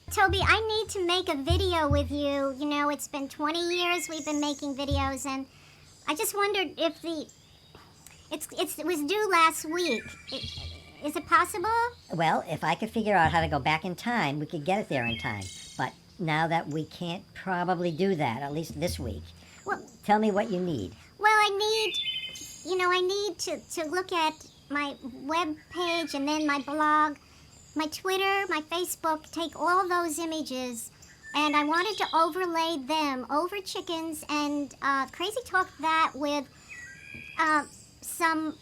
Toby, I need to make a video with you. You know, it's been 20 years we've been making videos, and I just wondered if it was due last week. Is it possible? Well, if I could figure out how to go back in time, we could get it there in time. But now that we can't probably do that, at least this week, Well, tell me what you need. well, I need to look at my web page and then my blog, my Twitter, my Facebook, take all those images, and I wanted to overlay them over chickens and crazy talk that with some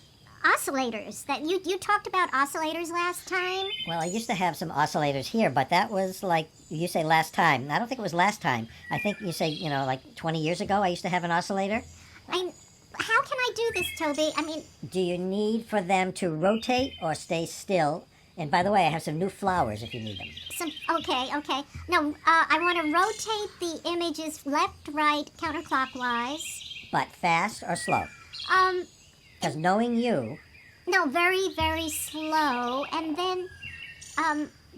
oscillators. That you talked about oscillators last time. Well, I used to have some oscillators here, but that was like, you say last time. I don't think it was last time. I think you say, like 20 years ago I used to have an oscillator. How can I do this, Toby? I mean, Do you need for them to rotate or stay still? And by the way, I have some new flowers if you need them. okay. No, I want to rotate the images left, right, counterclockwise. But fast or slow? Um, Because knowing you, no, very, very slow, and then,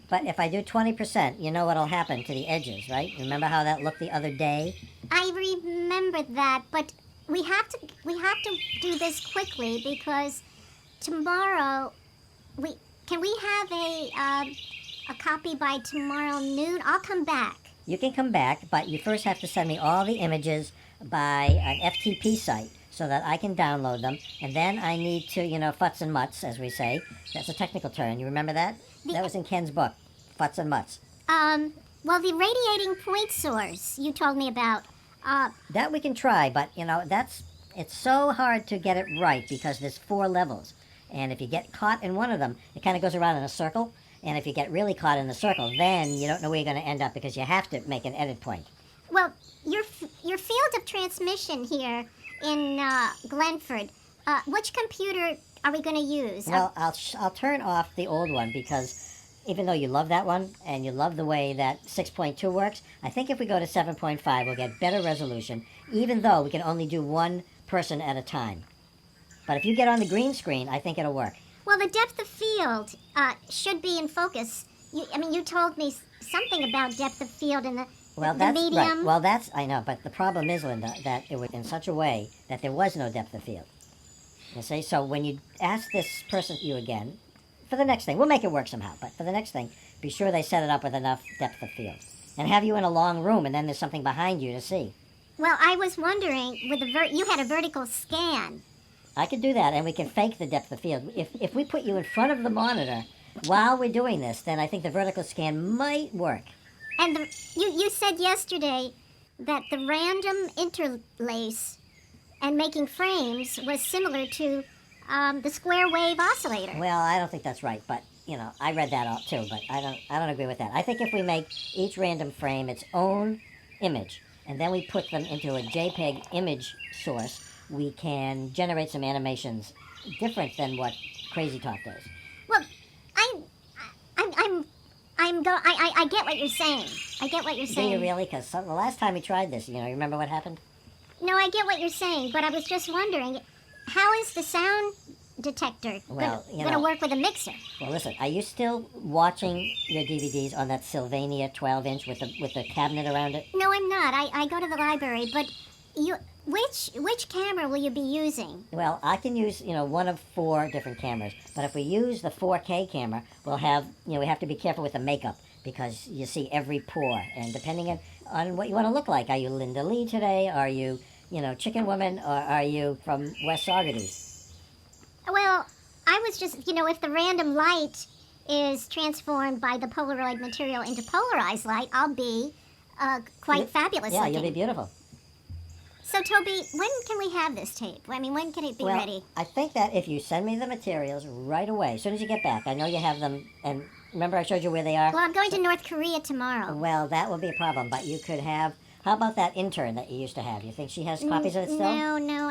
but if I do 20%, you know what'll happen to the edges, right? Remember how that looked the other day? I remember that, but we have to do this quickly because tomorrow can we have a copy by tomorrow noon? I'll come back. You can come back, but you first have to send me all the images by an FTP site so that I can download them. And then I need to, futz and mutz, as we say. That's a technical term. You remember that? That was in Ken's book, futz and mutz. Well, the radiating point source you told me about. That we can try, but, it's so hard to get it right because there's 4 levels. And if you get caught in one of them, it kind of goes around in a circle. And if you get really caught in the circle, then you don't know where you're going to end up because you have to make an edit point. Well, your field of transmission here in Glenford, which computer are we going to use? Well, I'll turn off the old one because even though you love that one and you love the way that 6.2 works, I think if we go to 7.5, we'll get better resolution, even though we can only do one person at a time. But if you get on the green screen, I think it'll work. Well, the depth of field should be in focus. You told me something about depth of field in the That's medium. right. Well, I know, but the problem is, Linda, that it was in such a way that there was no depth of field. You see, so when you ask this person you again, for the next thing, we'll make it work somehow, but for the next thing, be sure they set it up with enough depth of field. And have you in a long room, and then there's something behind you to see. Well, I was wondering, you had a vertical scan. I could do that, and we can fake the depth of field. If we put you in front of the monitor while we're doing this, then I think the vertical scan might work. And you said yesterday that the random interlace and making frames was similar to the square wave oscillator. Well, I don't think that's right, but I read that out too, but I don't agree with that. I think if we make each random frame its own image, and then we put them into a JPEG image source, we can generate some animations different than what Crazy Talk does. Well, I get what you're saying. I get what you're saying. Do you really? Because the last time we tried this, you remember what happened? No, I get what you're saying, but I was just wondering, how is the sound detector going to work with a mixer? Well, listen, are you still watching your DVDs on that Sylvania 12-inch with the cabinet around it? No, I'm not. I go to the library, but which camera will you be using? Well, I can use, one of 4 different cameras. But if we use the 4K camera, we'll have, we have to be careful with the makeup because you see every pore. And depending on what you want to look like, are you Linda Lee today? Are you, Chicken Woman? Or are you from West Saugerties? Well, I was just, if the random light is transformed by the Polaroid material into polarized light, I'll be quite fabulous Yeah, looking. you'll be beautiful. So, Toby, when can we have this tape? When can it be ready? I think that if you send me the materials right away, as soon as you get back, I know you have them, and remember I showed you where they are? Well, I'm going to North Korea tomorrow. Well, that will be a problem, but you could have, how about that intern that you used to have? You think she has copies of it still? No,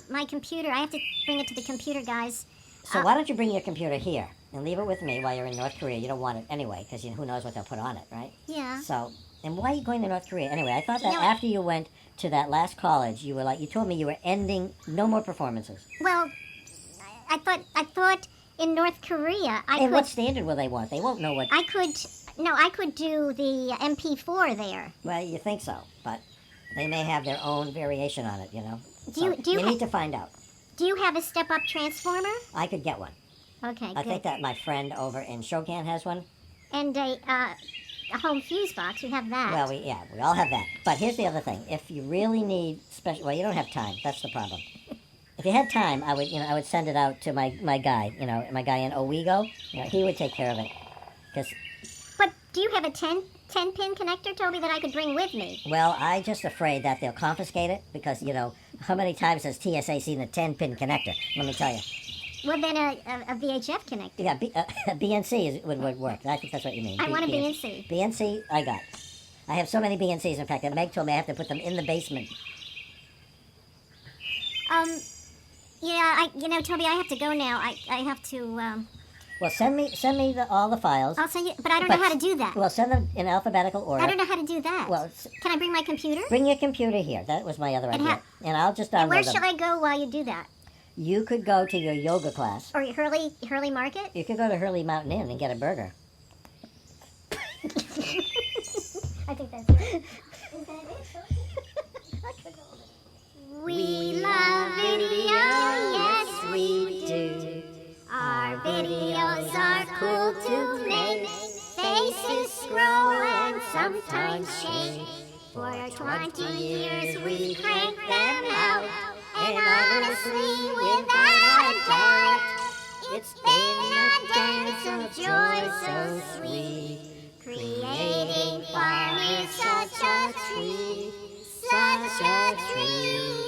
my computer, I have to bring it to the computer guys. So why don't you bring your computer here and leave it with me while you're in North Korea? You don't want it anyway, because who knows what they'll put on it, right? Yeah. So, and why are you going to North Korea? Anyway, I thought that after you went to that last college, you told me you were ending no more performances. Well, I thought in North Korea what standard will they want? They won't know what... I could No, I could do the MP4 there. Well, you think so, but they may have their own variation on it, you know. Do you- So do you you ha- need to find out. Do you have a step-up transformer? I could get one. Okay, I good. think that my friend over in Shokan has one. And a home fuse box. You have that. Well, we all have that. But here's the other thing: if you really need special, well, you don't have time. That's the problem. If you had time, I would send it out to my guy, my guy in Owego. He would take care of it. Because, But do you have a 10-pin connector, Toby, that I could bring with me? well, I'm just afraid that they'll confiscate it. Because how many times has TSA seen a 10-pin connector? Let me tell you. Well, then a VHF connector. Yeah, BNC would work. I think that's what you mean. I want a BNC. BNC, I got. I have so many BNCs. In fact, that Meg told me I have to put them in the basement. Yeah, Toby, I have to go now. I have to, Well, send me all the files. I'll send you, but I don't know how to do that. Well, send them in alphabetical order. I don't know how to do that. Well, Can I bring my computer? bring your computer here. That was my other idea. And I'll just download And where them. shall I go while you do that? You could go to your yoga class. Or Hurley Market? You could go to Hurley Mountain Inn and get a burger. I think that's it. Is that it? We love video, yes we do. Our videos are cool to make. Faces grow and sometimes shake. For 20 years we crank them out. And honestly, without a doubt, it's been a dance of joy so sweet. Creating fun is such a treat, such a treat.